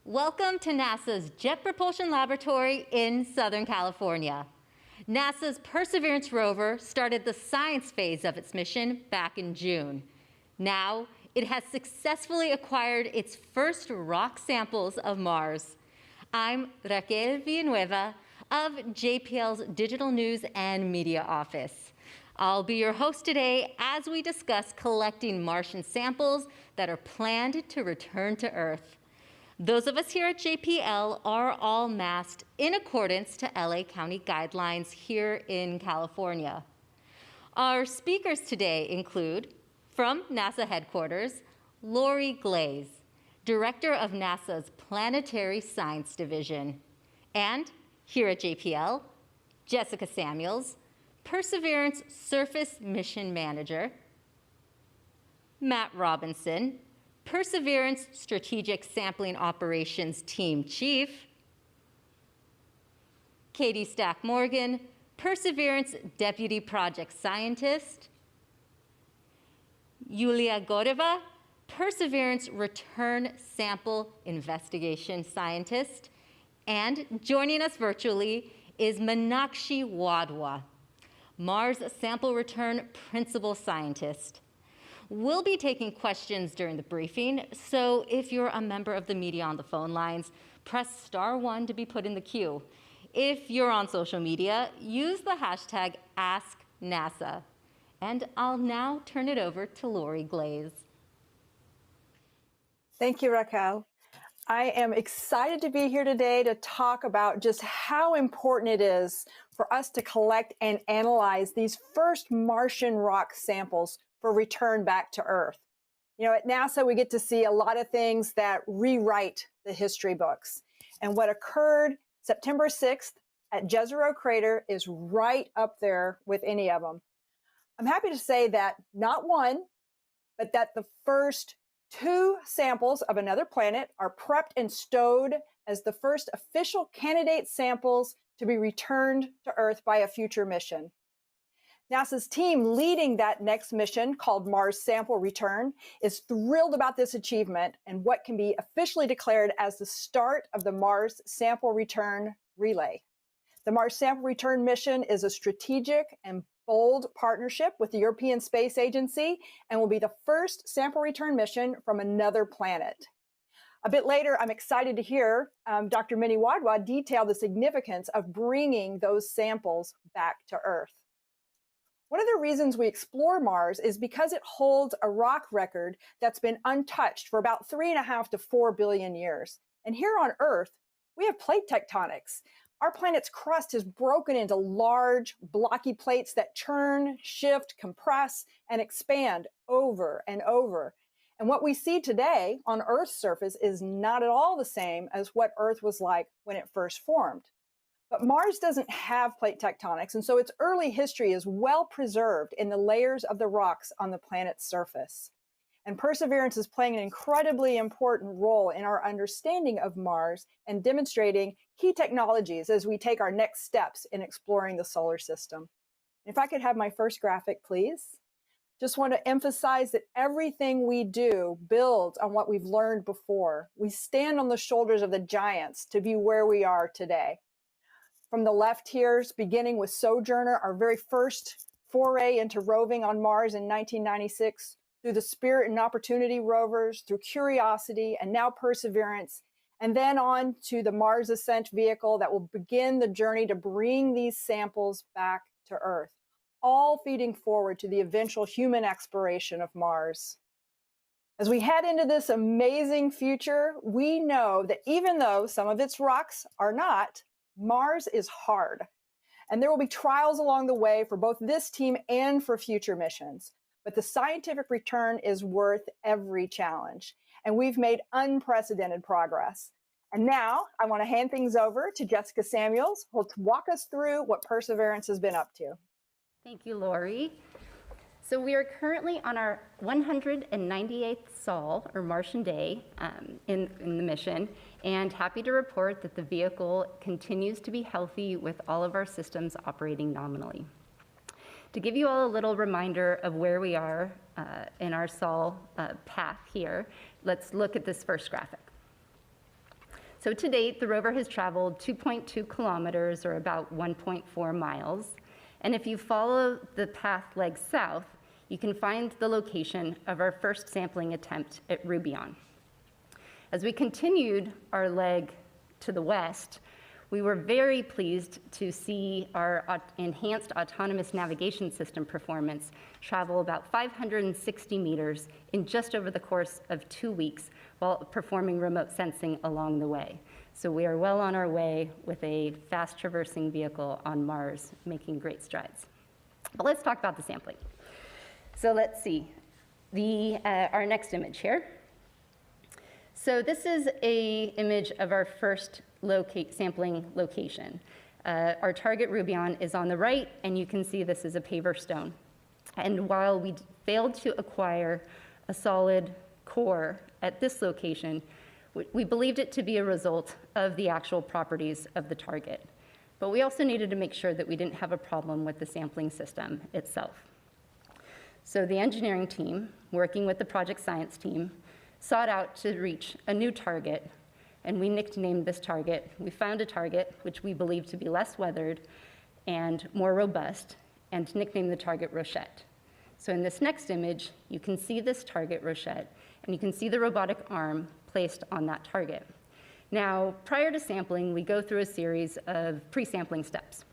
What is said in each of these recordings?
Welcome to NASA's Jet Propulsion Laboratory in Southern California. NASA's Perseverance rover started the science phase of its mission back in June. Now, it has successfully acquired its first rock samples of Mars. I'm Raquel Villanueva of JPL's Digital News and Media Office. I'll be your host today as we discuss collecting Martian samples that are planned to return to Earth. Those of us here at JPL are all masked in accordance to LA County guidelines here in California. Our speakers today include, from NASA headquarters, Lori Glaze, Director of NASA's Planetary Science Division, and here at JPL, Jessica Samuels, Perseverance Surface Mission Manager, Matt Robinson, Perseverance Strategic Sampling Operations Team Chief, Katie Stack-Morgan, Perseverance Deputy Project Scientist, Yulia Goreva, Perseverance Return Sample Investigation Scientist, and joining us virtually is Meenakshi Wadhwa, Mars Sample Return Principal Scientist. We'll be taking questions during the briefing, so if you're a member of the media on the phone lines, press *1 to be put in the queue. If you're on social media, use the hashtag AskNASA. And I'll now turn it over to Lori Glaze. Thank you, Raquel. I am excited to be here today to talk about just how important it is for us to collect and analyze these first Martian rock samples for return back to Earth. You know, at NASA, we get to see a lot of things that rewrite the history books. And what occurred September 6th at Jezero Crater is right up there with any of them. I'm happy to say that not one, but that the first 2 samples of another planet are prepped and stowed as the first official candidate samples to be returned to Earth by a future mission. NASA's team leading that next mission, called Mars Sample Return, is thrilled about this achievement and what can be officially declared as the start of the Mars Sample Return Relay. The Mars Sample Return mission is a strategic and bold partnership with the European Space Agency and will be the first sample return mission from another planet. A bit later, I'm excited to hear Dr. Meenakshi Wadhwa detail the significance of bringing those samples back to Earth. One of the reasons we explore Mars is because it holds a rock record that's been untouched for about 3.5 to 4 billion years. And here on Earth, we have plate tectonics. Our planet's crust is broken into large, blocky plates that churn, shift, compress, and expand over and over. And what we see today on Earth's surface is not at all the same as what Earth was like when it first formed. But Mars doesn't have plate tectonics, and so its early history is well preserved in the layers of the rocks on the planet's surface. And Perseverance is playing an incredibly important role in our understanding of Mars and demonstrating key technologies as we take our next steps in exploring the solar system. If I could have my first graphic, please. Just want to emphasize that everything we do builds on what we've learned before. We stand on the shoulders of the giants to be where we are today. From the left here, beginning with Sojourner, our very first foray into roving on Mars in 1996, through the Spirit and Opportunity rovers, through Curiosity, and now Perseverance, and then on to the Mars Ascent vehicle that will begin the journey to bring these samples back to Earth, all feeding forward to the eventual human exploration of Mars. As we head into this amazing future, we know that even though some of its rocks are not, Mars is hard, and there will be trials along the way for both this team and for future missions. But the scientific return is worth every challenge, and we've made unprecedented progress. And now I want to hand things over to Jessica Samuels, who will walk us through what Perseverance has been up to. Thank you, Lori. So we are currently on our 198th sol, or Martian day, in the mission, and happy to report that the vehicle continues to be healthy with all of our systems operating nominally. To give you all a little reminder of where we are in our sol path here, let's look at this first graphic. So to date, the rover has traveled 2.2 kilometers, or about 1.4 miles. And if you follow the path leg south, you can find the location of our first sampling attempt at Rubion. As we continued our leg to the west, we were very pleased to see our enhanced autonomous navigation system performance travel about 560 meters in just over the course of 2 weeks while performing remote sensing along the way. So we are well on our way with a fast traversing vehicle on Mars, making great strides. But let's talk about the sampling. So let's see, our next image here. So this is an image of our first sampling location. Our target Rubion is on the right, and you can see this is a paver stone. And while we failed to acquire a solid core at this location, we believed it to be a result of the actual properties of the target. But we also needed to make sure that we didn't have a problem with the sampling system itself. So the engineering team, working with the project science team, sought out to reach a new target, and we nicknamed this target. We found a target which we believed to be less weathered and more robust, and nicknamed the target Rochette. So in this next image, you can see this target Rochette, and you can see the robotic arm placed on that target. Now, prior to sampling, we go through a series of pre-sampling steps.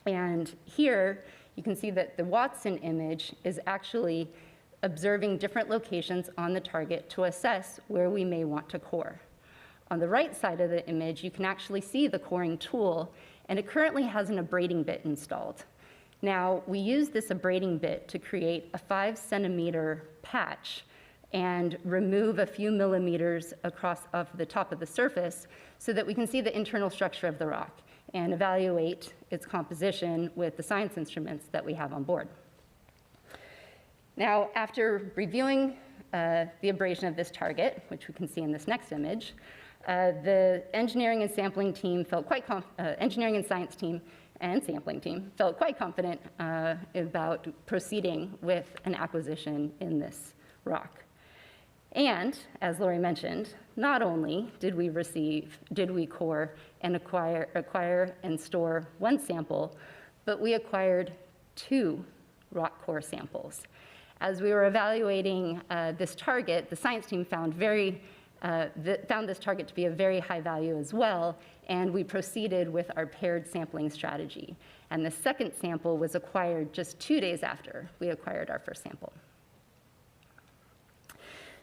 And here, you can see that the Watson image is actually observing different locations on the target to assess where we may want to core. On the right side of the image, you can actually see the coring tool, and it currently has an abrading bit installed. Now, we use this abrading bit to create a 5-centimeter patch and remove a few millimeters off the top of the surface so that we can see the internal structure of the rock and evaluate its composition with the science instruments that we have on board. Now, after reviewing the abrasion of this target, which we can see in this next image, the engineering and sampling team felt quite engineering and science team and sampling team felt quite confident about proceeding with an acquisition in this rock. And as Lori mentioned, not only did we core and acquire and store one sample, but we acquired 2 rock core samples. As we were evaluating this target, the science team found this target to be a very high value as well, and we proceeded with our paired sampling strategy. And the second sample was acquired just 2 days after we acquired our first sample.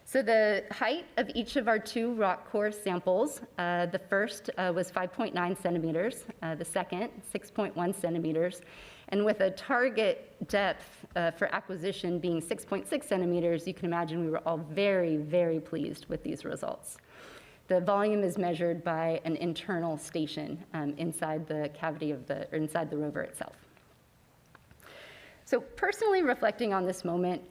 So the height of each of our 2 rock core samples, the first was 5.9 centimeters, the second 6.1 centimeters, and with a target depth for acquisition being 6.6 centimeters, you can imagine we were all very, very pleased with these results. The volume is measured by an internal station inside the cavity inside the rover itself. So personally reflecting on this moment,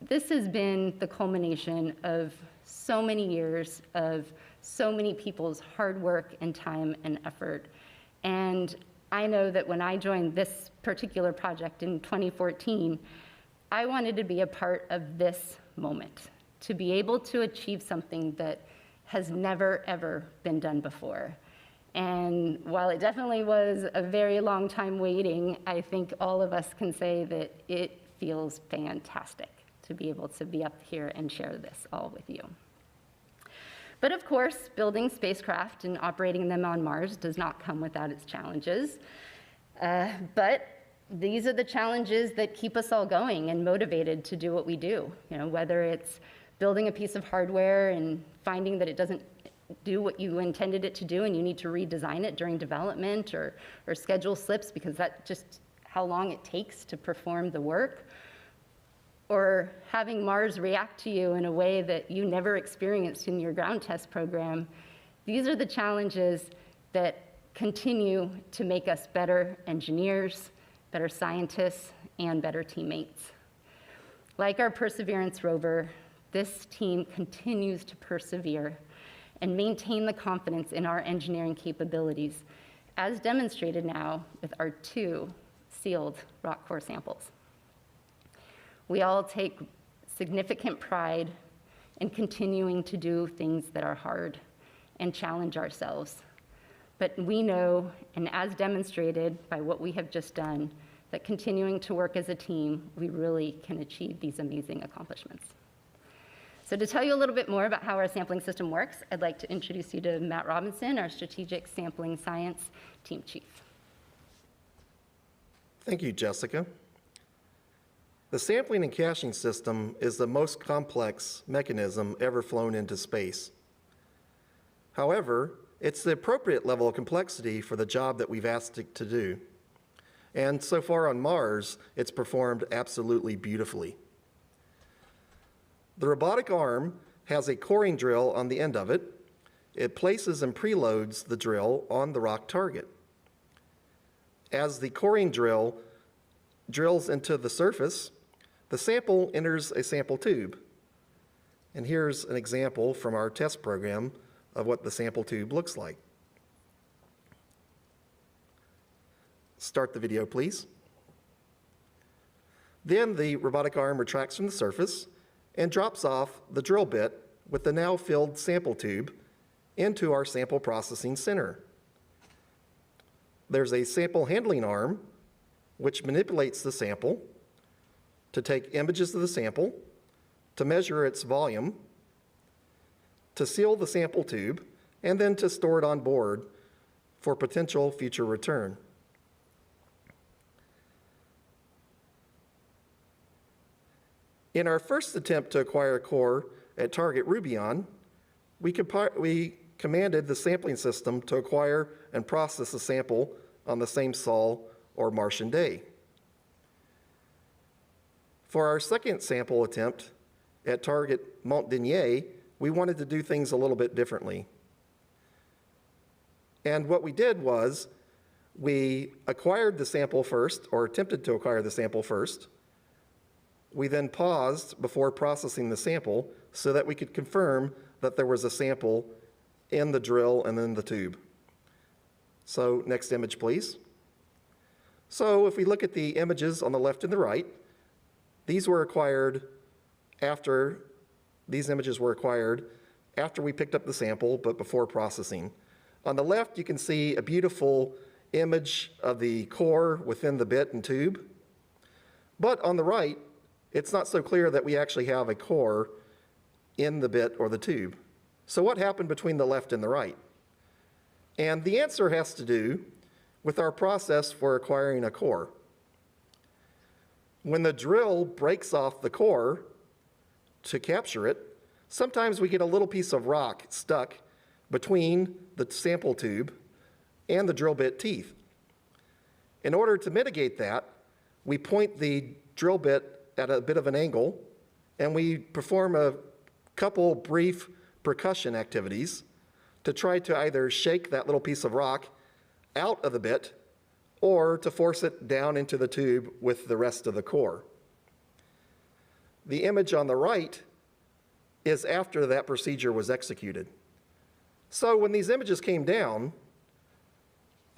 this has been the culmination of so many years of so many people's hard work and time and effort. And I know that when I joined this particular project in 2014, I wanted to be a part of this moment, to be able to achieve something that has never, ever been done before. And while it definitely was a very long time waiting, I think all of us can say that it feels fantastic to be able to be up here and share this all with you. But of course, building spacecraft and operating them on Mars does not come without its challenges. But these are the challenges that keep us all going and motivated to do what we do. You know, whether it's building a piece of hardware and finding that it doesn't do what you intended it to do and you need to redesign it during development, or schedule slips because that's just how long it takes to perform the work, or having Mars react to you in a way that you never experienced in your ground test program. These are the challenges that continue to make us better engineers, better scientists, and better teammates. Like our Perseverance rover, this team continues to persevere and maintain the confidence in our engineering capabilities, as demonstrated now with our 2 sealed rock core samples. We all take significant pride in continuing to do things that are hard and challenge ourselves. But we know, and as demonstrated by what we have just done, that continuing to work as a team, we really can achieve these amazing accomplishments. So to tell you a little bit more about how our sampling system works, I'd like to introduce you to Matt Robinson, our Strategic Sampling Science Team Chief. Thank you, Jessica. The sampling and caching system is the most complex mechanism ever flown into space. However, it's the appropriate level of complexity for the job that we've asked it to do. And so far on Mars, it's performed absolutely beautifully. The robotic arm has a coring drill on the end of it. It places and preloads the drill on the rock target. As the coring drill drills into the surface, the sample enters a sample tube. And here's an example from our test program of what the sample tube looks like. Start the video, please. Then the robotic arm retracts from the surface and drops off the drill bit with the now filled sample tube into our sample processing center. There's a sample handling arm which manipulates the sample to take images of the sample, to measure its volume, to seal the sample tube, and then to store it on board for potential future return. In our first attempt to acquire a core at target Rubion, we commanded the sampling system to acquire and process a sample on the same Sol or Martian day. For our second sample attempt at target Mont Denier, we wanted to do things a little bit differently. And what we did was we acquired the sample first, or attempted to acquire the sample first. We then paused before processing the sample so that we could confirm that there was a sample in the drill and in the tube. So next image, please. So if we look at the images on the left and the right, these images were acquired after we picked up the sample, but before processing. On the left, you can see a beautiful image of the core within the bit and tube. But on the right, it's not so clear that we actually have a core in the bit or the tube. So what happened between the left and the right? And the answer has to do with our process for acquiring a core. When the drill breaks off the core to capture it, sometimes we get a little piece of rock stuck between the sample tube and the drill bit teeth. In order to mitigate that, we point the drill bit at a bit of an angle, and we perform a couple brief percussion activities to try to either shake that little piece of rock out of the bit or to force it down into the tube with the rest of the core. The image on the right is after that procedure was executed. So when these images came down,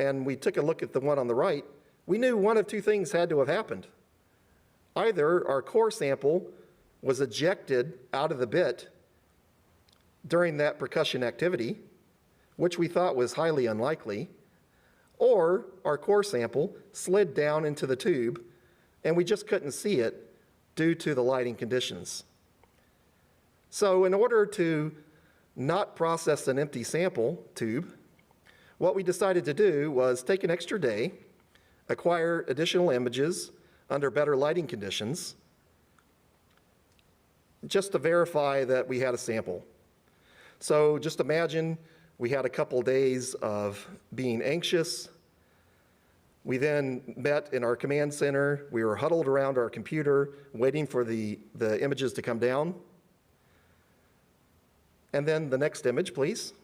and we took a look at the one on the right, we knew one of two things had to have happened. Either our core sample was ejected out of the bit during that percussion activity, which we thought was highly unlikely, or our core sample slid down into the tube and we just couldn't see it due to the lighting conditions. So in order to not process an empty sample tube, what we decided to do was take an extra day, acquire additional images under better lighting conditions, just to verify that we had a sample. So just imagine we had a couple days of being anxious. We then met in our command center. We were huddled around our computer, waiting for the images to come down. And then the next image, please.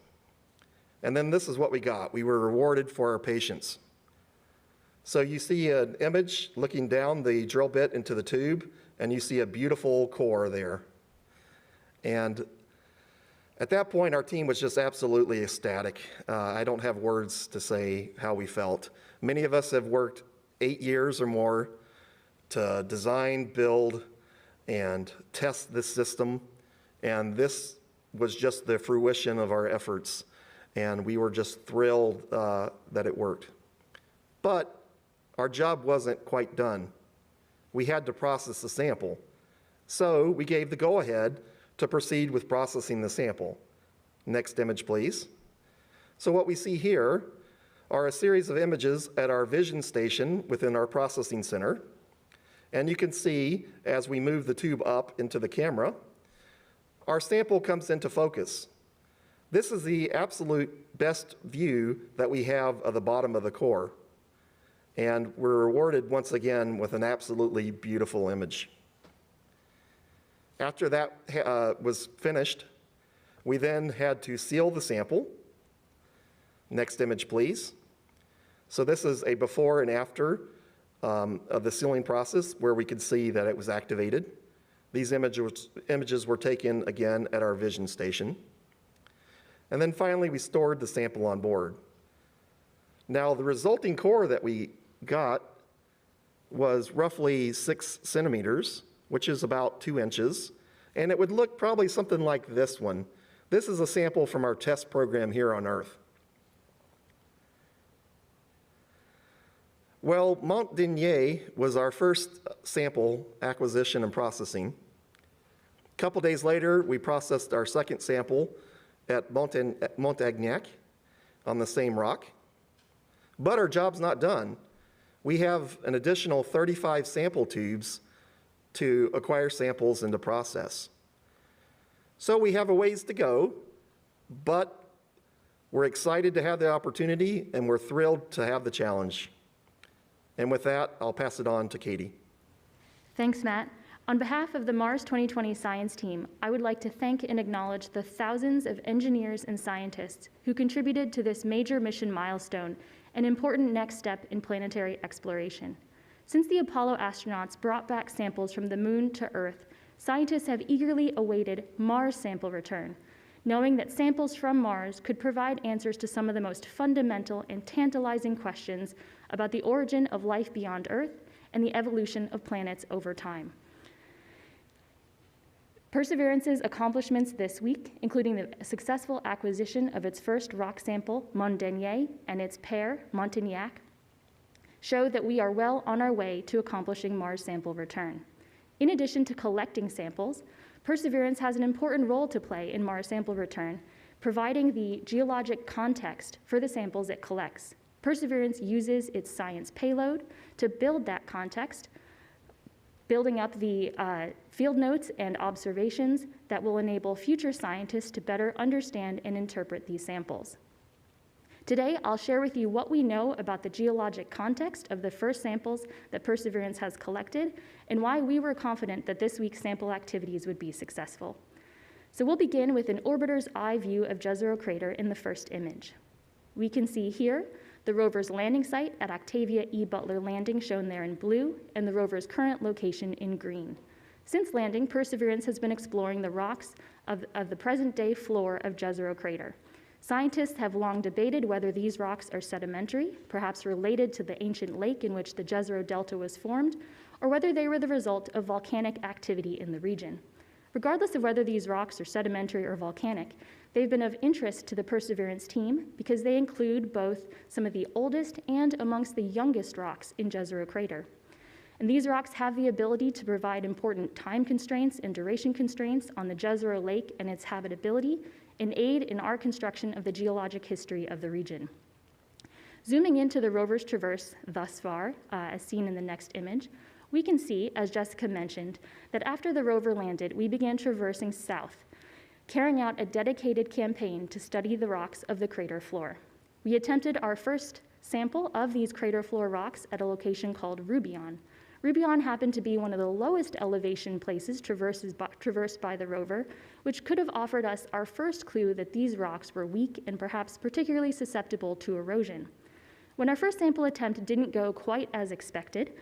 And then this is what we got. We were rewarded for our patience. So you see an image looking down the drill bit into the tube, and you see a beautiful core there. And at that point, our team was just absolutely ecstatic. I don't have words to say how we felt. Many of us have worked 8 years or more to design, build, and test this system, and this was just the fruition of our efforts. and we were just thrilled that it worked. But our job wasn't quite done. We had to process the sample. So we gave the go-ahead to proceed with processing the sample. Next image, please. So what we see here are a series of images at our vision station within our processing center. And you can see, as we move the tube up into the camera, our sample comes into focus. This is the absolute best view that we have of the bottom of the core. And we're rewarded once again with an absolutely beautiful image. After that was finished, we then had to seal the sample. Next image, please. So this is a before and after of the sealing process where we could see that it was activated. These images were taken again at our vision station. And then finally, we stored the sample on board. Now, the resulting core that we got was roughly 6 centimeters, which is about 2 inches, and it would look probably something like this one. This is a sample from our test program here on Earth. Well, Mont Denier was our first sample acquisition and processing. A couple days later, we processed our second sample at Montagnac on the same rock. But our job's not done. We have an additional 35 sample tubes to acquire samples and to process. So we have a ways to go, but we're excited to have the opportunity and we're thrilled to have the challenge. And with that, I'll pass it on to Katie. Thanks, Matt. On behalf of the Mars 2020 science team, I would like to thank and acknowledge the thousands of engineers and scientists who contributed to this major mission milestone, an important next step in planetary exploration. Since the Apollo astronauts brought back samples from the moon to Earth, scientists have eagerly awaited Mars sample return, knowing that samples from Mars could provide answers to some of the most fundamental and tantalizing questions about the origin of life beyond Earth and the evolution of planets over time. Perseverance's accomplishments this week, including the successful acquisition of its first rock sample, Mont Denier, and its pair, Montagnac, show that we are well on our way to accomplishing Mars sample return. In addition to collecting samples, Perseverance has an important role to play in Mars sample return, providing the geologic context for the samples it collects. Perseverance uses its science payload to build that context, building up the field notes and observations that will enable future scientists to better understand and interpret these samples. Today, I'll share with you what we know about the geologic context of the first samples that Perseverance has collected and why we were confident that this week's sample activities would be successful. So we'll begin with an orbiter's eye view of Jezero Crater in the first image. We can see here the rover's landing site at Octavia E. Butler Landing, shown there in blue, and the rover's current location in green. Since landing, Perseverance has been exploring the rocks of the present-day floor of Jezero Crater. Scientists have long debated whether these rocks are sedimentary, perhaps related to the ancient lake in which the Jezero Delta was formed, or whether they were the result of volcanic activity in the region. Regardless of whether these rocks are sedimentary or volcanic, they've been of interest to the Perseverance team because they include both some of the oldest and amongst the youngest rocks in Jezero Crater. And these rocks have the ability to provide important time constraints and duration constraints on the Jezero Lake and its habitability, and aid in our construction of the geologic history of the region. Zooming into the rover's traverse thus far, as seen in the next image, we can see, as Jessica mentioned, that after the rover landed, we began traversing south, carrying out a dedicated campaign to study the rocks of the crater floor. We attempted our first sample of these crater floor rocks at a location called Rubion. Rubion happened to be one of the lowest elevation places traversed by the rover, which could have offered us our first clue that these rocks were weak and perhaps particularly susceptible to erosion. When our first sample attempt didn't go quite as expected,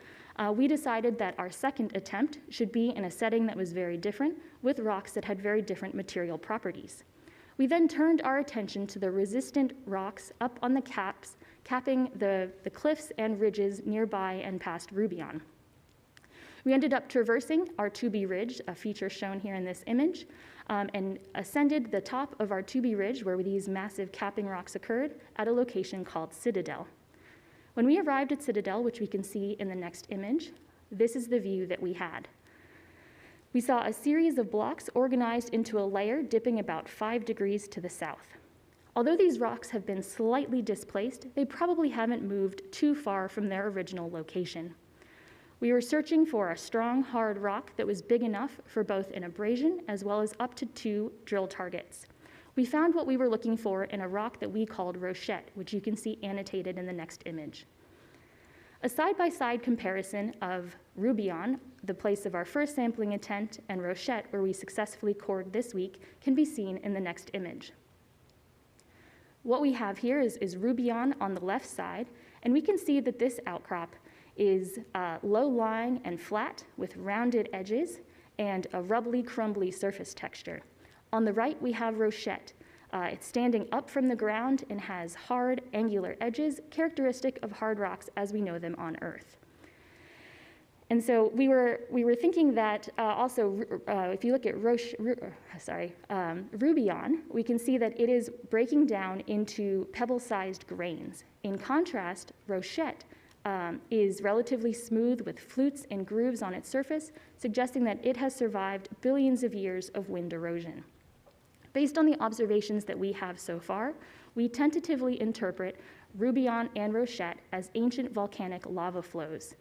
we decided that our second attempt should be in a setting that was very different, with rocks that had very different material properties. We then turned our attention to the resistant rocks up on the capping the cliffs and ridges nearby and past Rubion. We ended up traversing our 2B Ridge, a feature shown here in this image, and ascended the top of our 2B Ridge, where these massive capping rocks occurred, at a location called Citadel. When we arrived at Citadel, which we can see in the next image, this is the view that we had. We saw a series of blocks organized into a layer dipping about 5 degrees to the south. Although these rocks have been slightly displaced, they probably haven't moved too far from their original location. We were searching for a strong, hard rock that was big enough for both an abrasion as well as up to 2 drill targets. We found what we were looking for in a rock that we called Rochette, which you can see annotated in the next image. A side-by-side comparison of Rubion, the place of our first sampling attempt, and Rochette, where we successfully cored this week, can be seen in the next image. What we have here is Rubion on the left side, and we can see that this outcrop is low-lying and flat with rounded edges and a rubbly, crumbly surface texture. On the right, we have Rochette. It's standing up from the ground and has hard, angular edges, characteristic of hard rocks as we know them on Earth. And so we were thinking that also, if you look at Rubion, we can see that it is breaking down into pebble-sized grains. In contrast, Rochette is relatively smooth with flutes and grooves on its surface, suggesting that it has survived billions of years of wind erosion. Based on the observations that we have so far, we tentatively interpret Rubion and Rochette as ancient volcanic lava flows.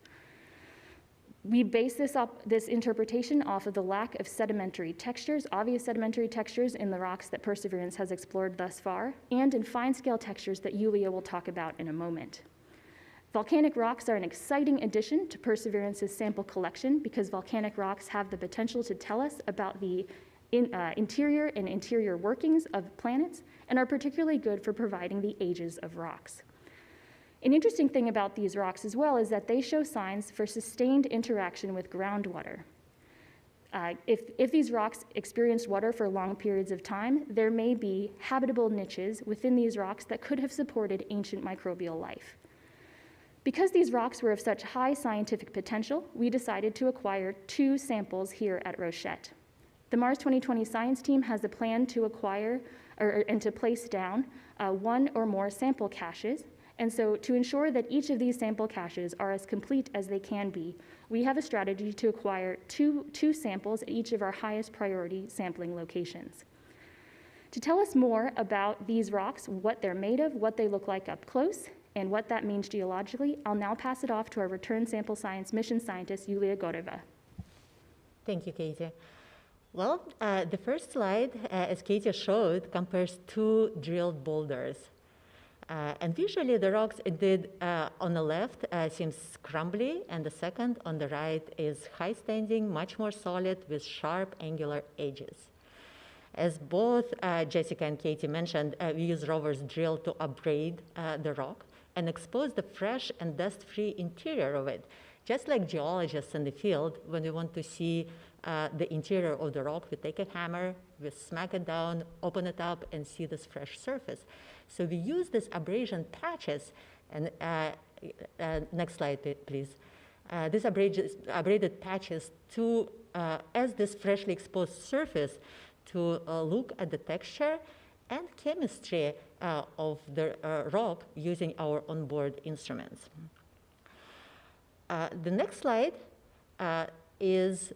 We base this interpretation off of the lack of sedimentary textures, obvious sedimentary textures in the rocks that Perseverance has explored thus far, and in fine-scale textures that Yulia will talk about in a moment. Volcanic rocks are an exciting addition to Perseverance's sample collection because volcanic rocks have the potential to tell us about the interior and interior workings of planets and are particularly good for providing the ages of rocks. An interesting thing about these rocks as well is that they show signs for sustained interaction with groundwater. If these rocks experienced water for long periods of time, there may be habitable niches within these rocks that could have supported ancient microbial life. Because these rocks were of such high scientific potential, we decided to acquire 2 samples here at Rochette. The Mars 2020 science team has a plan to acquire and to place down 1 or more sample caches. And so to ensure that each of these sample caches are as complete as they can be, we have a strategy to acquire two samples at each of our highest priority sampling locations. To tell us more about these rocks, what they're made of, what they look like up close, and what that means geologically, I'll now pass it off to our return sample science mission scientist, Yulia Goreva. Thank you, Katie. Well, the first slide, as Katie showed, compares 2 drilled boulders. And visually, the rocks indeed on the left seems crumbly, and the second on the right is high-standing, much more solid with sharp angular edges. As both Jessica and Katie mentioned, we use Rover's drill to abrade the rock and expose the fresh and dust-free interior of it. Just like geologists in the field, when we want to see the interior of the rock, we take a hammer, we smack it down, open it up, and see this fresh surface. So we use these abrasion patches, and next slide, please. These abraded patches to, as this freshly exposed surface, to look at the texture and chemistry of the rock using our onboard instruments. The next slide is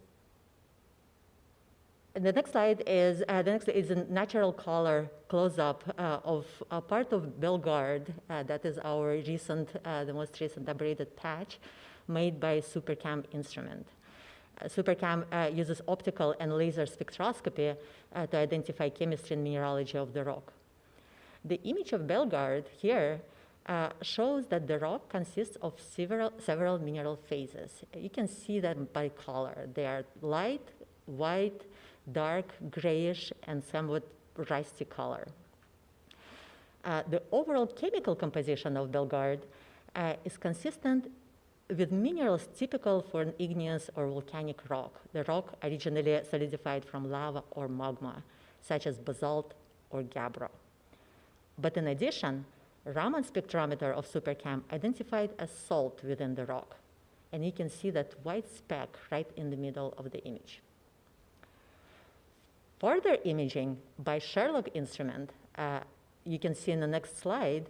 a natural color close-up of a part of Bellegarde. That is our recent, the most recent abraded patch made by SuperCam instrument. SuperCam uses optical and laser spectroscopy to identify chemistry and mineralogy of the rock. The image of Bellegarde here shows that the rock consists of several mineral phases. You can see them by color. They are light, white, dark, grayish, and somewhat rusty color. The overall chemical composition of Bellegarde is consistent with minerals typical for an igneous or volcanic rock. The rock originally solidified from lava or magma, such as basalt or gabbro. But in addition, Raman spectrometer of SuperCam identified a salt within the rock. And you can see that white speck right in the middle of the image. Further imaging by Sherlock instrument, you can see in the next slide,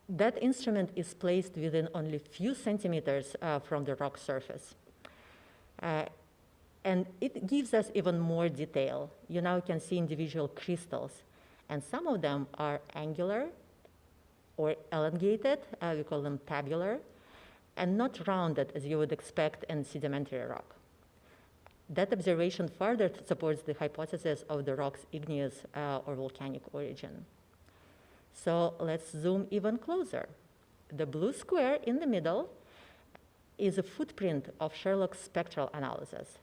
that instrument is placed within only a few centimeters from the rock surface. And it gives us even more detail. You now can see individual crystals, and some of them are angular or elongated, we call them tabular, and not rounded as you would expect in sedimentary rock. That observation further supports the hypothesis of the rock's igneous or volcanic origin. So let's zoom even closer. The blue square in the middle is a footprint of Sherlock's spectral analysis,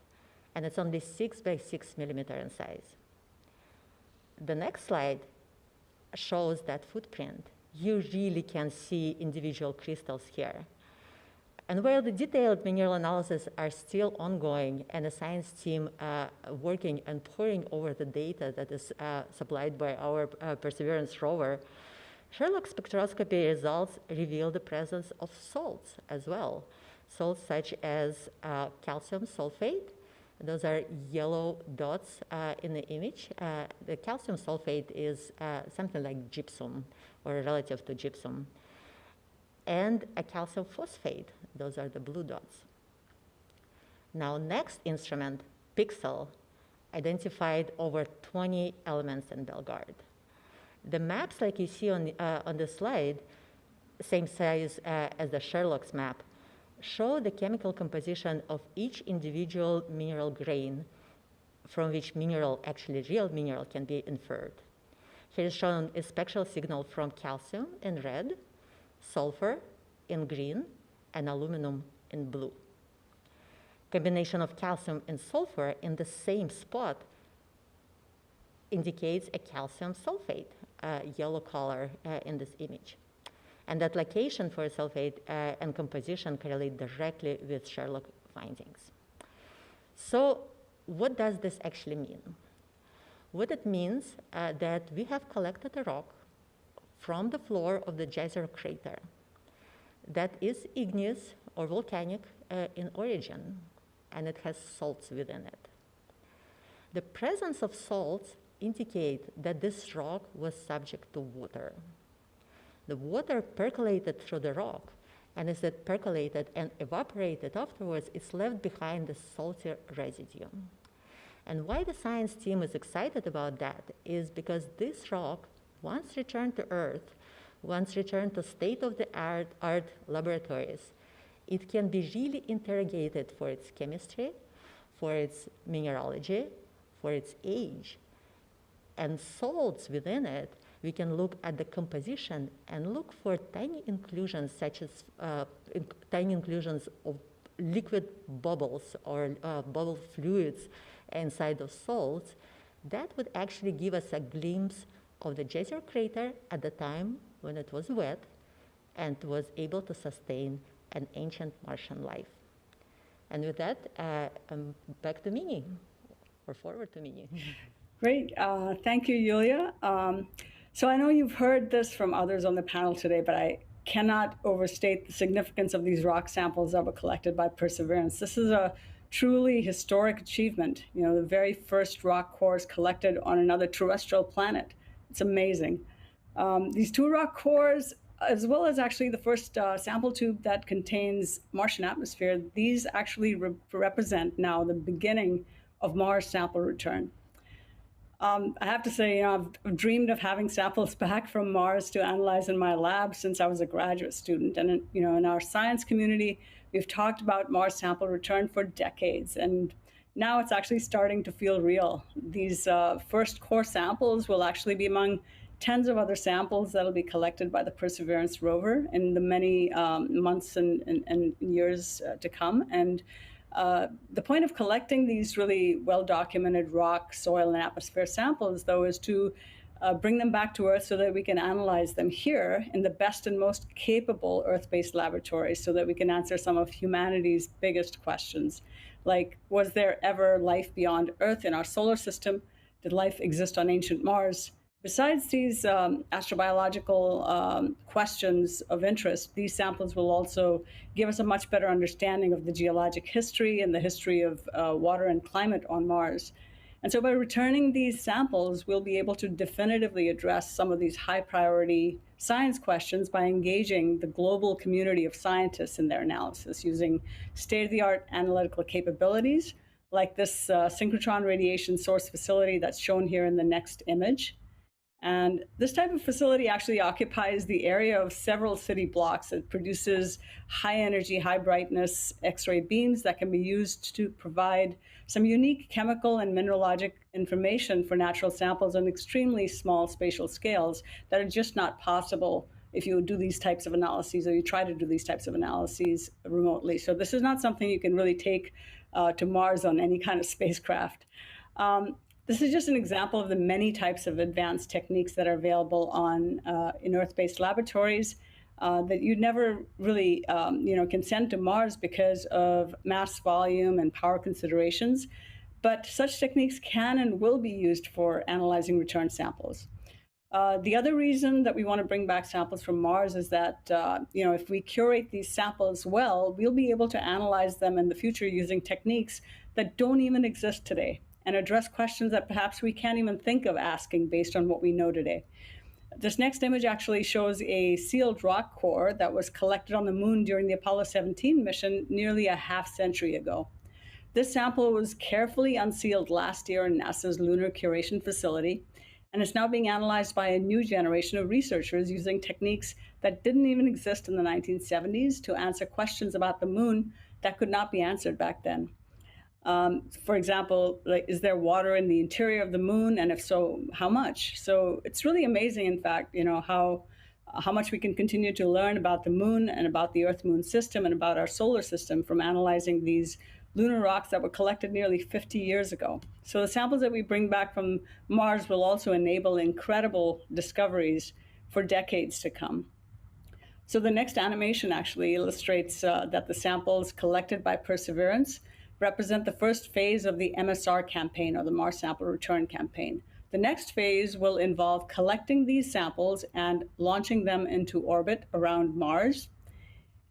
and it's only 6 by 6 millimeter in size. The next slide shows that footprint. You really can see individual crystals here. And while the detailed mineral analysis are still ongoing and the science team working and poring over the data that is supplied by our Perseverance rover, Sherlock spectroscopy results reveal the presence of salts as well. Salts such as calcium sulfate. Those are yellow dots in the image. The calcium sulfate is something like gypsum or relative to gypsum. And a calcium phosphate. Those are the blue dots. Now, next instrument, Pixel, identified over 20 elements in Bellegarde. The maps, like you see on the slide, same size as the Sherlock's map, show the chemical composition of each individual mineral grain from which mineral, actually real mineral, can be inferred. Here is shown a spectral signal from calcium in red, sulfur in green, and aluminum in blue. Combination of calcium and sulfur in the same spot indicates a calcium sulfate, yellow color in this image. And that location for sulfate and composition correlate directly with Sherlock findings. So what does this actually mean? What it means that we have collected a rock from the floor of the geyser crater that is igneous or volcanic in origin, and it has salts within it. The presence of salts indicate that this rock was subject to water. The water percolated through the rock, and as it percolated and evaporated afterwards, it's left behind the salty residue. And why the science team is excited about that is because this rock, once returned to Earth, once returned to state-of-the-art laboratories, it can be really interrogated for its chemistry, for its mineralogy, for its age. And salts within it, we can look at the composition and look for tiny inclusions, such as tiny inclusions of liquid bubbles or bubble fluids inside of salts. That would actually give us a glimpse of the geyser crater at the time when it was wet and was able to sustain an ancient Martian life. And with that, I'm back to Minnie, or forward to Minnie. Great. Thank you, Yulia. So I know you've heard this from others on the panel today, but I cannot overstate the significance of these rock samples that were collected by Perseverance. This is a truly historic achievement. You know, the very first rock cores collected on another terrestrial planet. It's amazing. These two rock cores, as well as actually the first sample tube that contains Martian atmosphere, these actually represent now the beginning of Mars sample return. I have to say, you know, I've dreamed of having samples back from Mars to analyze in my lab since I was a graduate student. And, you know, in our science community, we've talked about Mars sample return for decades. And now it's actually starting to feel real. These first core samples will actually be among tens of other samples that'll be collected by the Perseverance rover in the many months and years to come. And the point of collecting these really well-documented rock, soil, and atmosphere samples, though, is to bring them back to Earth so that we can analyze them here in the best and most capable Earth-based laboratories so that we can answer some of humanity's biggest questions, like, was there ever life beyond Earth in our solar system? Did life exist on ancient Mars? Besides these astrobiological questions of interest, these samples will also give us a much better understanding of the geologic history and the history of water and climate on Mars. And so by returning these samples, we'll be able to definitively address some of these high priority science questions by engaging the global community of scientists in their analysis using state-of-the-art analytical capabilities like this synchrotron radiation source facility that's shown here in the next image. And this type of facility actually occupies the area of several city blocks. It produces high energy, high brightness X-ray beams that can be used to provide some unique chemical and mineralogic information for natural samples on extremely small spatial scales that are just not possible if you do these types of analyses or you try to do these types of analyses remotely. So this is not something you can really take to Mars on any kind of spacecraft. This is just an example of the many types of advanced techniques that are available in Earth-based laboratories that you never really can send to Mars because of mass volume and power considerations. But such techniques can and will be used for analyzing return samples. The other reason that we want to bring back samples from Mars is that if we curate these samples well, we'll be able to analyze them in the future using techniques that don't even exist today, and address questions that perhaps we can't even think of asking based on what we know today. This next image actually shows a sealed rock core that was collected on the moon during the Apollo 17 mission nearly a half-century ago. This sample was carefully unsealed last year in NASA's Lunar Curation Facility, and it's now being analyzed by a new generation of researchers using techniques that didn't even exist in the 1970s to answer questions about the moon that could not be answered back then. For example, is there water in the interior of the moon? And if so, how much? So it's really amazing, in fact, how much we can continue to learn about the moon and about the Earth-Moon system and about our solar system from analyzing these lunar rocks that were collected nearly 50 years ago. So the samples that we bring back from Mars will also enable incredible discoveries for decades to come. So the next animation actually illustrates that the samples collected by Perseverance represent the first phase of the MSR campaign, or the Mars Sample Return Campaign. The next phase will involve collecting these samples and launching them into orbit around Mars.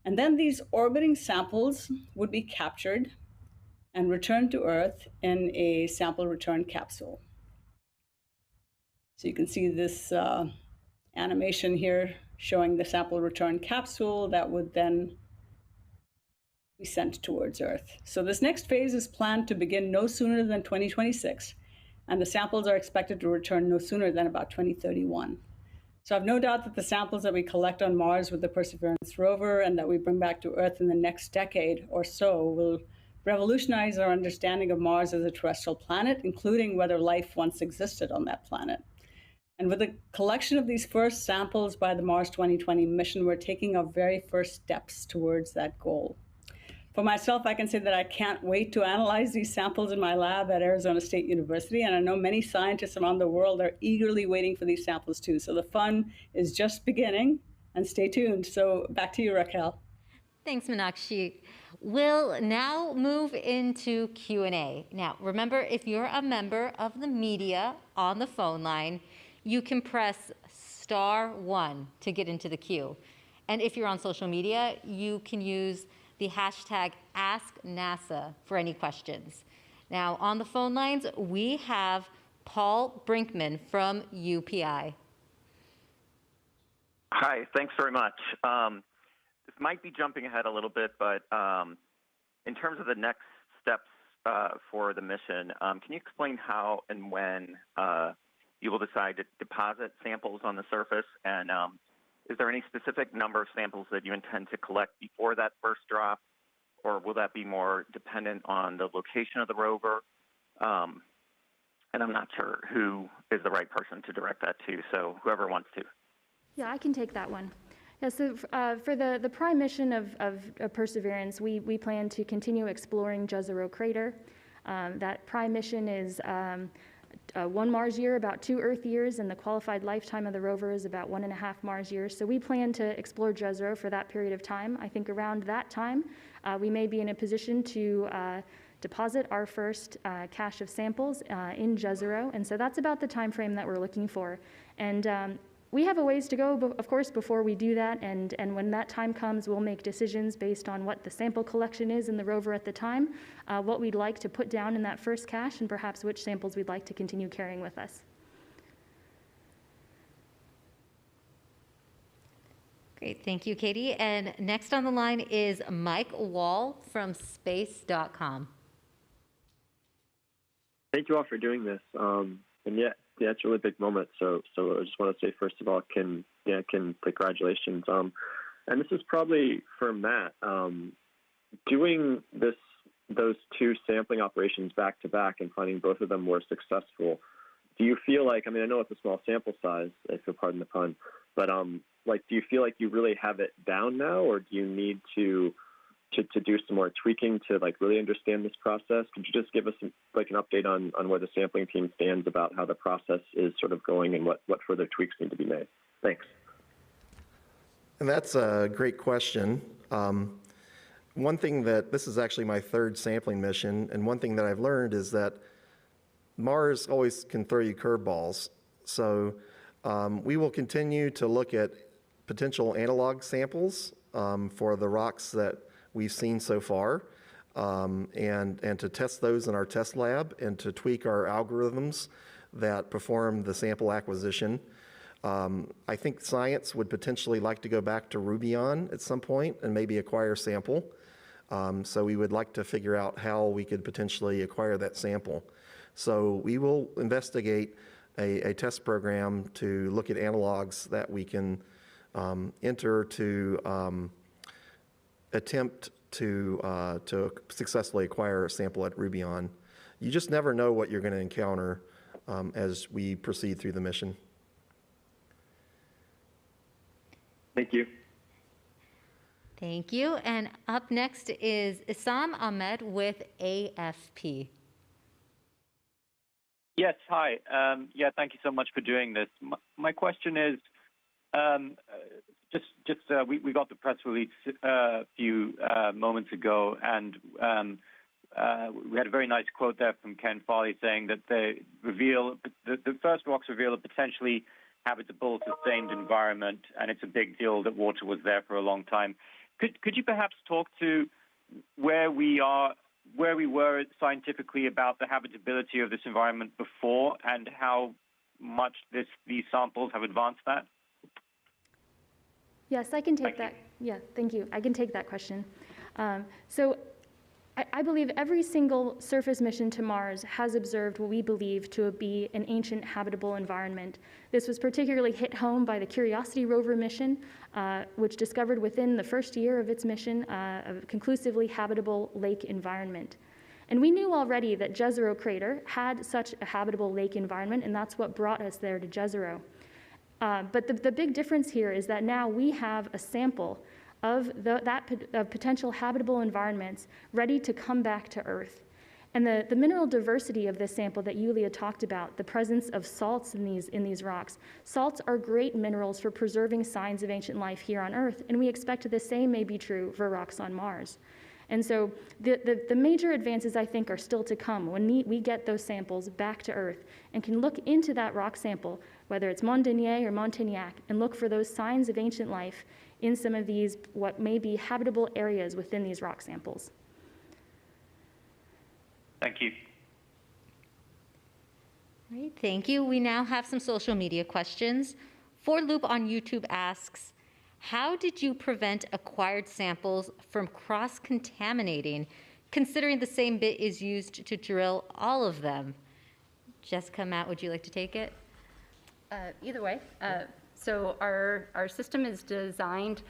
And then these orbiting samples would be captured and returned to Earth in a sample return capsule. So you can see this animation here showing the sample return capsule that would then be sent towards Earth. So this next phase is planned to begin no sooner than 2026, and the samples are expected to return no sooner than about 2031. So I've no doubt that the samples that we collect on Mars with the Perseverance rover and that we bring back to Earth in the next decade or so will revolutionize our understanding of Mars as a terrestrial planet, including whether life once existed on that planet. And with the collection of these first samples by the Mars 2020 mission, we're taking our very first steps towards that goal. For myself, I can say that I can't wait to analyze these samples in my lab at Arizona State University, and I know many scientists around the world are eagerly waiting for these samples too. So the fun is just beginning, and stay tuned. So back to you, Raquel. Thanks, Meenakshi. We'll now move into Q&A. Now, remember, if you're a member of the media on the phone line, you can press *1 to get into the queue. And if you're on social media, you can use the hashtag AskNASA for any questions. Now, on the phone lines, we have Paul Brinkman from UPI. Hi, thanks very much. This might be jumping ahead a little bit, but in terms of the next steps for the mission, can you explain how and when you will decide to deposit samples on the surface? And is there any specific number of samples that you intend to collect before that first drop? Or will that be more dependent on the location of the rover? And I'm not sure who is the right person to direct that to, so whoever wants to. Yeah, I can take that one. Yeah, so for the prime mission of Perseverance, we plan to continue exploring Jezero Crater. That prime mission is 1 Mars year, about 2 Earth years, and the qualified lifetime of the rover is about 1.5 Mars years. So we plan to explore Jezero for that period of time. I think around that time, we may be in a position to deposit our first cache of samples in Jezero. And so that's about the time frame that we're looking for. And we have a ways to go, of course, before we do that. And when that time comes, we'll make decisions based on what the sample collection is in the rover at the time, what we'd like to put down in that first cache, and perhaps which samples we'd like to continue carrying with us. Great, thank you, Katie. And next on the line is Mike Wall from space.com. Thank you all for doing this. And yeah, it's a really big moment. So I just want to say, first of all, congratulations. And this is probably for Matt. Doing those two sampling operations back to back and finding both of them were successful. Do you feel like, I mean, I know it's a small sample size, if you'll pardon the pun, but like, do you feel like you really have it down now, or do you need to do some more tweaking to like really understand this process? Could you just give us an update on where the sampling team stands about how the process is sort of going and what further tweaks need to be made? Thanks. And that's a great question. One thing this is actually my third sampling mission, and one thing that I've learned is that Mars always can throw you curveballs. So we will continue to look at potential analog samples for the rocks that we've seen so far, and to test those in our test lab and to tweak our algorithms that perform the sample acquisition. I think science would potentially like to go back to Rubion at some point and maybe acquire a sample. So we would like to figure out how we could potentially acquire that sample. So we will investigate a test program to look at analogs that we can enter to attempt to successfully acquire a sample at Rubion. You just never know what you're going to encounter as we proceed through the mission. Thank you. Thank you. And up next is Issam Ahmed with AFP. Yes, hi. Thank you so much for doing this. My question is, we got the press release a few moments ago, and we had a very nice quote there from Ken Farley saying that the first rocks reveal a potentially habitable, sustained environment, and it's a big deal that water was there for a long time. Could you perhaps talk to where we were scientifically about the habitability of this environment before, and how much these samples have advanced that? Yes, I can take that. Yeah, thank you. I can take that question. So I believe every single surface mission to Mars has observed what we believe to be an ancient habitable environment. This was particularly hit home by the Curiosity rover mission, which discovered within the first year of its mission a conclusively habitable lake environment. And we knew already that Jezero crater had such a habitable lake environment, and that's what brought us there to Jezero. But the big difference here is that now we have a sample of potential habitable environments ready to come back to Earth. And the mineral diversity of this sample that Yulia talked about, the presence of salts in these rocks. Salts are great minerals for preserving signs of ancient life here on Earth, and we expect the same may be true for rocks on Mars. And so the major advances, I think, are still to come when we get those samples back to Earth and can look into that rock sample, whether it's Montagnier or Montagnac, and look for those signs of ancient life in some of these what may be habitable areas within these rock samples. Thank you. All right, thank you. We now have some social media questions. For Loop on YouTube asks, how did you prevent acquired samples from cross-contaminating, considering the same bit is used to drill all of them? Jessica, Matt, would you like to take it? Either way. So our system is designed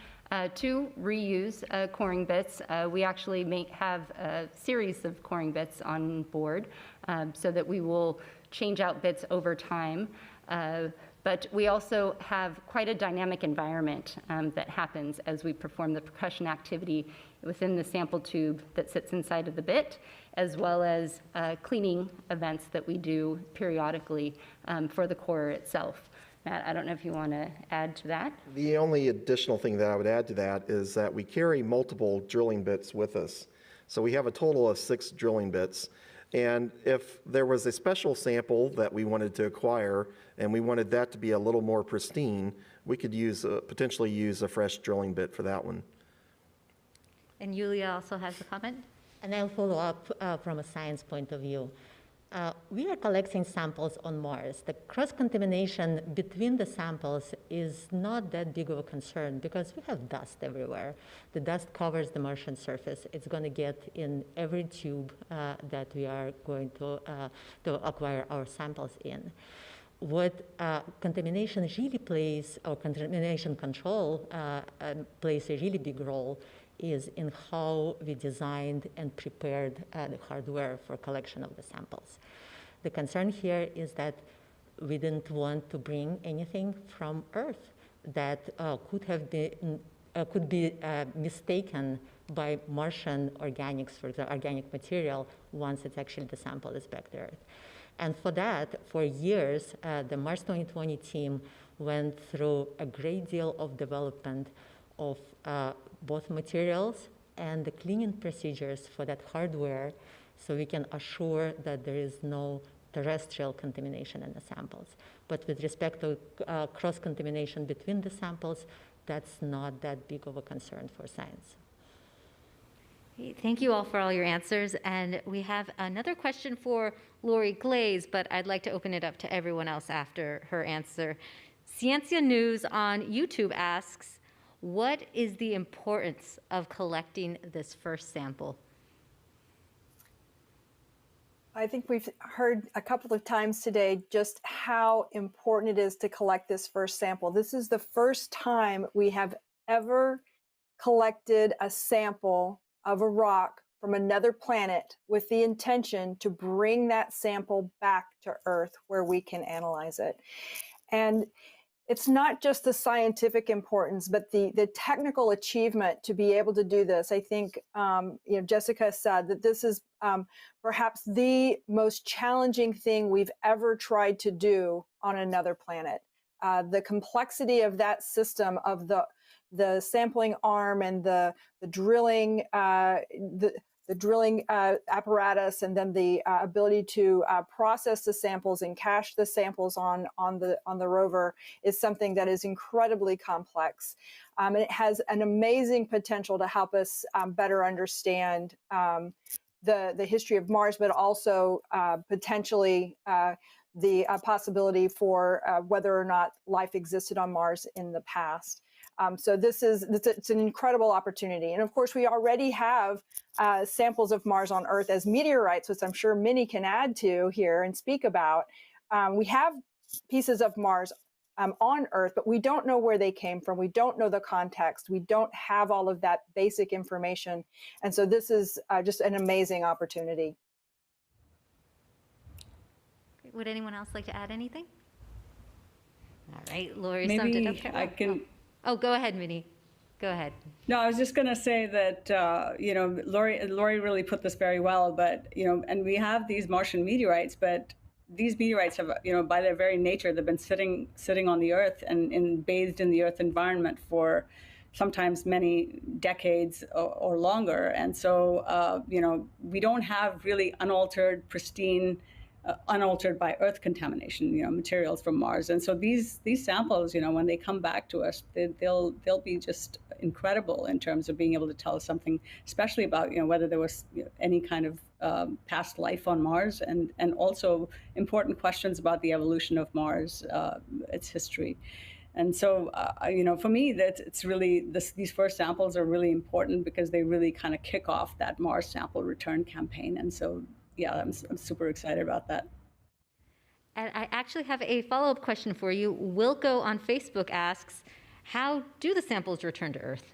to reuse coring bits. We actually have a series of coring bits on board so that we will change out bits over time. But we also have quite a dynamic environment that happens as we perform the percussion activity within the sample tube that sits inside of the bit, as well as cleaning events that we do periodically for the core itself. Matt, I don't know if you want to add to that. The only additional thing that I would add to that is that we carry multiple drilling bits with us. So we have a total of 6 drilling bits. And if there was a special sample that we wanted to acquire and we wanted that to be a little more pristine, we could potentially use a fresh drilling bit for that one. And Yulia also has a comment. And I'll follow up from a science point of view. We are collecting samples on Mars. The cross-contamination between the samples is not that big of a concern because we have dust everywhere. The dust covers the Martian surface. It's going to get in every tube that we are going to acquire our samples in. What contamination really plays, or contamination control plays a really big role is in how we designed and prepared the hardware for collection of the samples. The concern here is that we didn't want to bring anything from Earth that could be mistaken by Martian organics, for example, organic material, once it's actually the sample is back to Earth. And for that, for years, the Mars 2020 team went through a great deal of development of both materials and the cleaning procedures for that hardware, so we can assure that there is no terrestrial contamination in the samples. But with respect to cross-contamination between the samples, that's not that big of a concern for science. Thank you all for all your answers. And we have another question for Lori Glaze, but I'd like to open it up to everyone else after her answer. Ciencia News on YouTube asks, what is the importance of collecting this first sample? I think we've heard a couple of times today just how important it is to collect this first sample. This is the first time we have ever collected a sample of a rock from another planet with the intention to bring that sample back to Earth where we can analyze it. And it's not just the scientific importance, but the technical achievement to be able to do this. I think Jessica said that this is perhaps the most challenging thing we've ever tried to do on another planet. The complexity of that system, of the sampling arm and the drilling apparatus, and then the ability to process the samples and cache the samples on the rover, is something that is incredibly complex. And it has an amazing potential to help us better understand the history of Mars, but also potentially the possibility for whether or not life existed on Mars in the past. So it's an incredible opportunity. And of course, we already have samples of Mars on Earth as meteorites, which I'm sure Minnie can add to here and speak about. We have pieces of Mars on Earth, but we don't know where they came from. We don't know the context. We don't have all of that basic information. And so this is just an amazing opportunity. Would anyone else like to add anything? All right, Lori Maybe summed it up. I can. Oh, go ahead, Minnie. Go ahead. No, I was just going to say that Lori really put this very well. But and we have these Martian meteorites, but these meteorites have, by their very nature, they've been sitting on the Earth and bathed in the Earth environment for sometimes many decades or longer. And so we don't have really unaltered, pristine, unaltered by Earth contamination, materials from Mars. And so these samples, when they come back to us, they'll be just incredible in terms of being able to tell us something, especially about whether there was any kind of past life on Mars, and also important questions about the evolution of Mars, its history. And so, for me, that it's really these first samples are really important because they really kind of kick off that Mars sample return campaign. And so, yeah, I'm super excited about that. And I actually have a follow-up question for you. Wilco on Facebook asks, how do the samples return to Earth?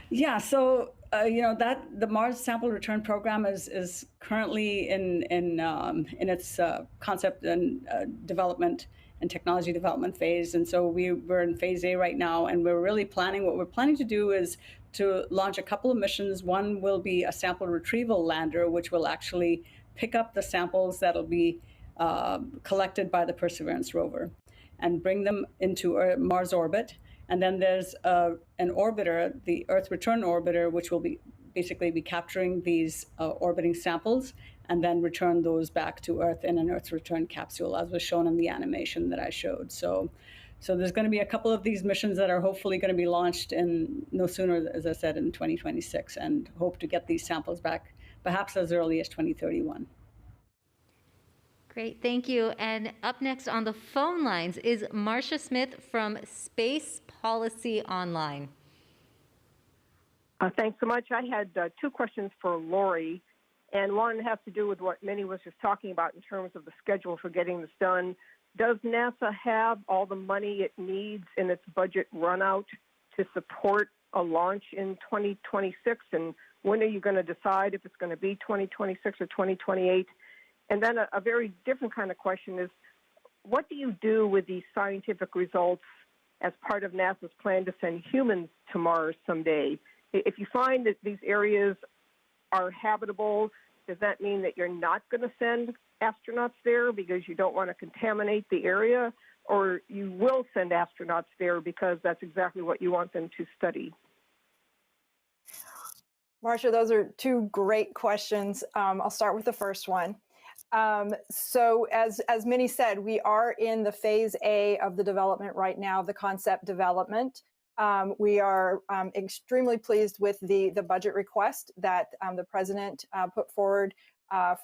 Yeah, so that the Mars Sample Return Program is currently in its concept and development and technology development phase, and so we're in phase A right now, and we're really planning. What we're planning to do is to launch a couple of missions. One will be a sample retrieval lander, which will actually pick up the samples that'll be collected by the Perseverance rover and bring them into Mars orbit. And then there's an orbiter, the Earth Return Orbiter, which will be basically be capturing these orbiting samples and then return those back to Earth in an Earth return capsule, as was shown in the animation that I showed. So there's going to be a couple of these missions that are hopefully going to be launched in no sooner, as I said, in 2026, and hope to get these samples back perhaps as early as 2031. Great, thank you. And up next on the phone lines is Marcia Smith from Space Policy Online. Thanks so much. I had two questions for Lori, and one has to do with what Minnie was just talking about in terms of the schedule for getting this done. Does NASA have all the money it needs in its budget runout to support a launch in 2026? And when are you going to decide if it's going to be 2026 or 2028? And then a very different kind of question is, what do you do with these scientific results as part of NASA's plan to send humans to Mars someday? If you find that these areas are habitable, does that mean that you're not going to send astronauts there because you don't want to contaminate the area, or you will send astronauts there because that's exactly what you want them to study? Marcia, those are two great questions. I'll start with the first one. So as Minnie said, we are in the phase A of the development right now, the concept development. We are extremely pleased with the budget request that the president put forward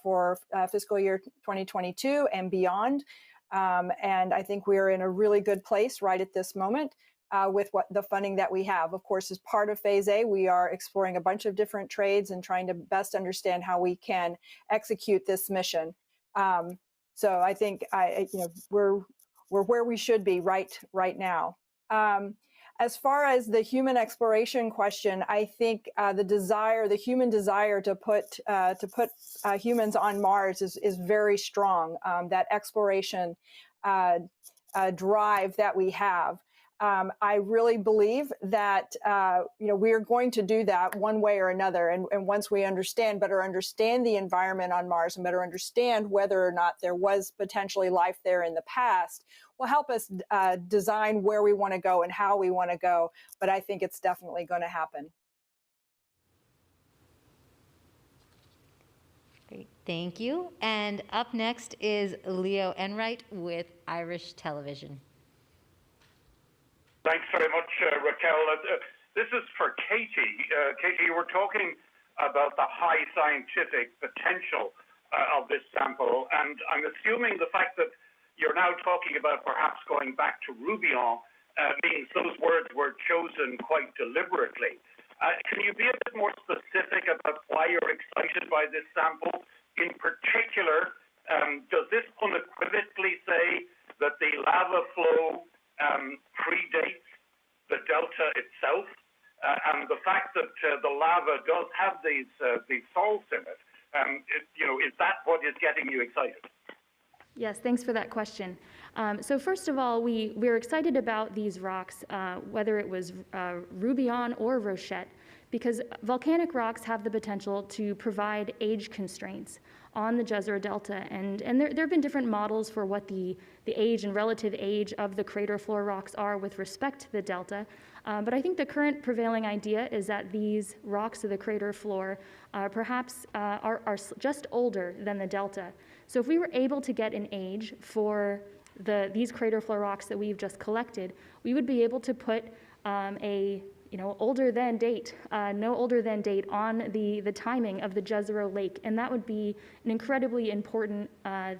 for fiscal year 2022 and beyond. And I think we are in a really good place right at this moment with the funding that we have. Of course, as part of phase A, we are exploring a bunch of different trades and trying to best understand how we can execute this mission. So I think we're where we should be right now. As far as the human exploration question, I think the human desire to put humans on Mars is very strong. That exploration drive that we have. I really believe that we are going to do that one way or another. And once we better understand the environment on Mars and better understand whether or not there was potentially life there in the past, will help us design where we want to go and how we want to go. But I think it's definitely going to happen. Great, thank you. And up next is Leo Enright with Irish Television. Thanks very much, Raquel. This is for Katie. Katie, you were talking about the high scientific potential of this sample, and I'm assuming the fact that you're now talking about perhaps going back to Rubion means those words were chosen quite deliberately. Can you be a bit more specific about why you're excited by this sample? In particular, does this unequivocally say that the lava flow predates the delta itself, and the fact that the lava does have these salts in it, is that what is getting you excited? Yes, thanks for that question. So first of all, we're excited about these rocks, whether it was Rubion or Rochette, because volcanic rocks have the potential to provide age constraints on the Jezero Delta. And there have been different models for what the age and relative age of the crater floor rocks are with respect to the delta. But I think the current prevailing idea is that these rocks of the crater floor perhaps are just older than the delta. So if we were able to get an age for these crater floor rocks that we've just collected, we would be able to put no older than date on the timing of the Jezero Lake. And that would be an incredibly important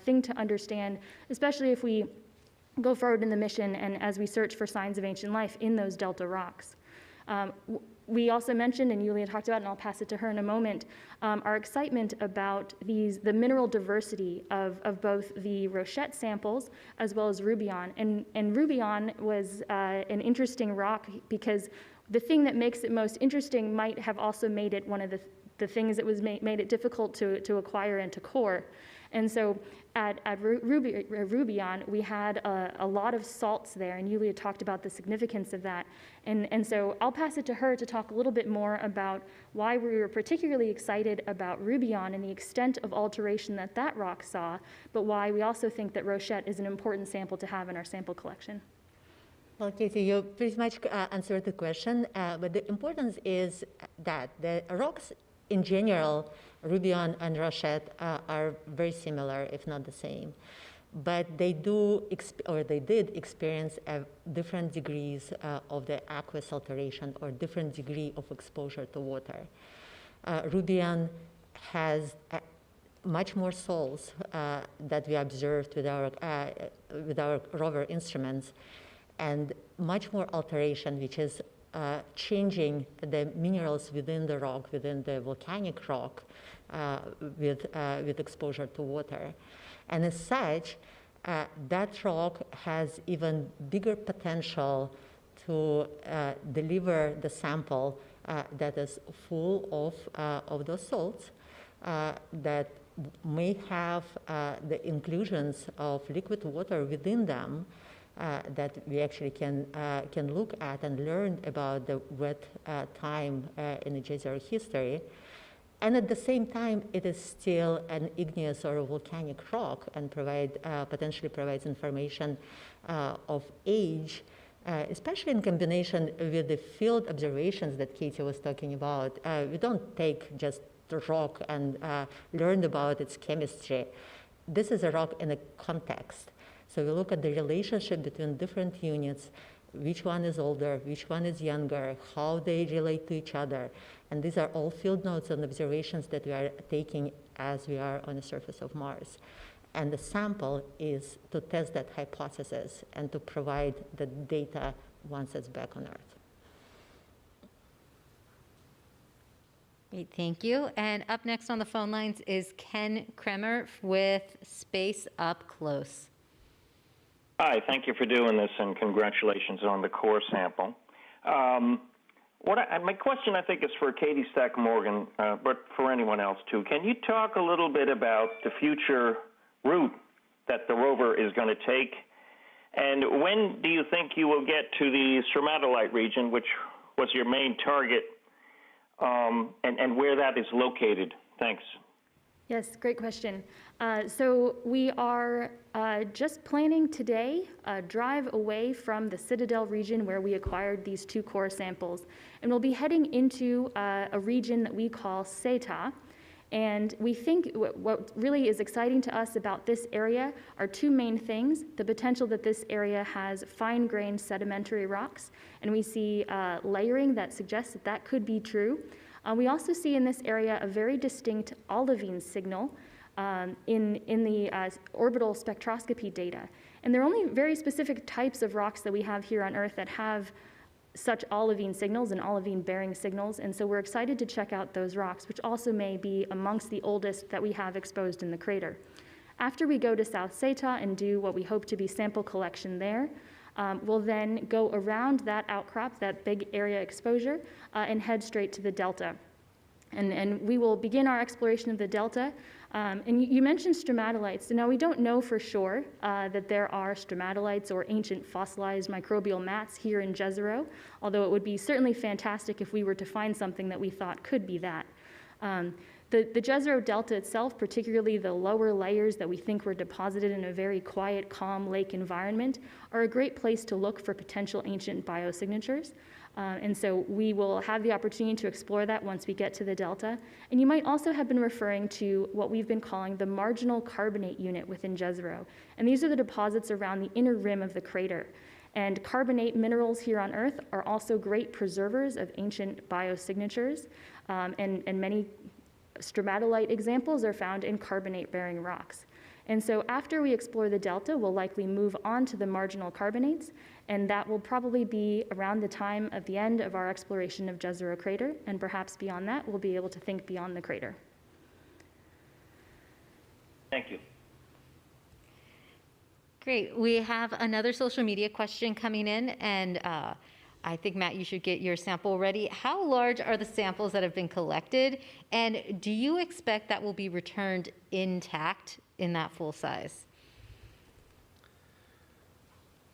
thing to understand, especially if we go forward in the mission and as we search for signs of ancient life in those delta rocks. We also mentioned, and Yulia talked about, and I'll pass it to her in a moment, our excitement about the mineral diversity of both the Rochette samples as well as Rubion. And Rubion was an interesting rock because the thing that makes it most interesting might have also made it one of the things that was made it difficult to acquire and to core. And so at Rubion, we had a lot of salts there, and Yulia talked about the significance of that. And so I'll pass it to her to talk a little bit more about why we were particularly excited about Rubion and the extent of alteration that rock saw, but why we also think that Rochette is an important sample to have in our sample collection. Well, Katie, you pretty much answered the question, but the importance is that the rocks in general, Rubion and Rochette, are very similar, if not the same. But they did experience different degrees of the aqueous alteration or different degree of exposure to water. Rubion has much more salts that we observed with our rover instruments, and much more alteration, which is changing the minerals within the rock, within the volcanic rock, with exposure to water. And as such, that rock has even bigger potential to deliver the sample that is full of those salts that may have the inclusions of liquid water within them that we actually can look at and learn about the wet time in the Jezero history. And at the same time, it is still an igneous or a volcanic rock and potentially provides information of age, especially in combination with the field observations that Katie was talking about. We don't take just the rock and learn about its chemistry. This is a rock in a context. So we look at the relationship between different units, which one is older, which one is younger, how they relate to each other. And these are all field notes and observations that we are taking as we are on the surface of Mars. And the sample is to test that hypothesis and to provide the data once it's back on Earth. Great, thank you. And up next on the phone lines is Ken Kremer with Space Up Close. Hi, thank you for doing this, and congratulations on the core sample. My question, I think, is for Katie Stack-Morgan, but for anyone else, too. Can you talk a little bit about the future route that the rover is going to take? And when do you think you will get to the stromatolite region, which was your main target, and where that is located? Thanks. Yes, great question. So we are just planning today a drive away from the Citadel region where we acquired these 2 core samples. And we'll be heading into a region that we call Seta. And we think what really is exciting to us about this area are 2 main things: the potential that this area has fine-grained sedimentary rocks, and we see layering that suggests that that could be true. We also see in this area a very distinct olivine signal in the orbital spectroscopy data. And there are only very specific types of rocks that we have here on Earth that have such olivine signals and olivine-bearing signals, and so we're excited to check out those rocks, which also may be amongst the oldest that we have exposed in the crater. After we go to South Seta and do what we hope to be sample collection there, we'll then go around that outcrop, that big area exposure, and head straight to the delta. And we will begin our exploration of the delta. And you mentioned stromatolites. So now we don't know for sure that there are stromatolites or ancient fossilized microbial mats here in Jezero, although it would be certainly fantastic if we were to find something that we thought could be that. The Jezero Delta itself, particularly the lower layers that we think were deposited in a very quiet, calm lake environment, are a great place to look for potential ancient biosignatures. And so we will have the opportunity to explore that once we get to the delta. And you might also have been referring to what we've been calling the marginal carbonate unit within Jezero. And these are the deposits around the inner rim of the crater. And carbonate minerals here on Earth are also great preservers of ancient biosignatures, and many stromatolite examples are found in carbonate-bearing rocks. And so after we explore the delta, we'll likely move on to the marginal carbonates, and that will probably be around the time of the end of our exploration of Jezero crater, and perhaps beyond that, we'll be able to think beyond the crater. Thank you. Great. We have another social media question coming in, and I think, Matt, you should get your sample ready. How large are the samples that have been collected, and do you expect that will be returned intact in that full size?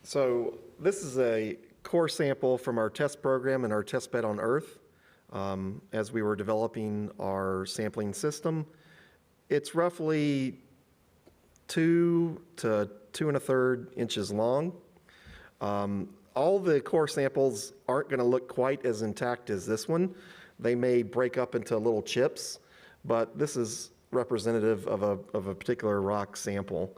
So this is a core sample from our test program and our test bed on Earth as we were developing our sampling system. It's roughly 2 to 2 1/3 inches long. All the core samples aren't going to look quite as intact as this one. They may break up into little chips, but this is representative of a particular rock sample.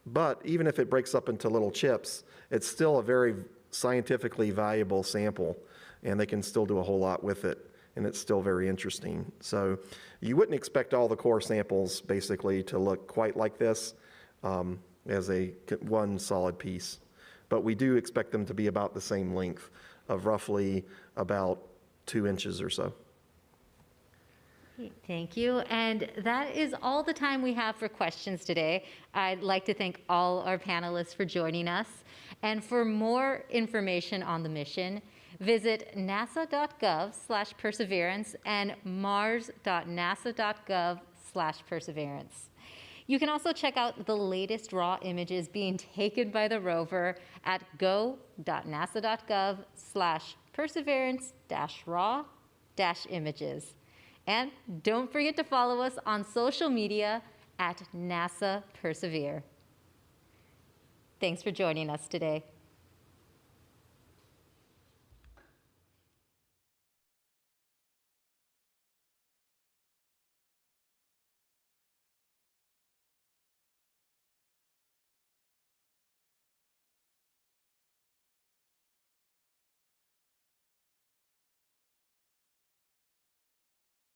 But even if it breaks up into little chips, it's still a very scientifically valuable sample, and they can still do a whole lot with it, and it's still very interesting. So you wouldn't expect all the core samples basically to look quite like this as one solid piece. But we do expect them to be about the same length of roughly about 2 inches or so. Thank you. And that is all the time we have for questions today. I'd like to thank all our panelists for joining us. And for more information on the mission, visit nasa.gov/perseverance and mars.nasa.gov/perseverance. You can also check out the latest raw images being taken by the rover at go.nasa.gov/perseverance-raw-images. And don't forget to follow us on social media at NASA Persevere. Thanks for joining us today.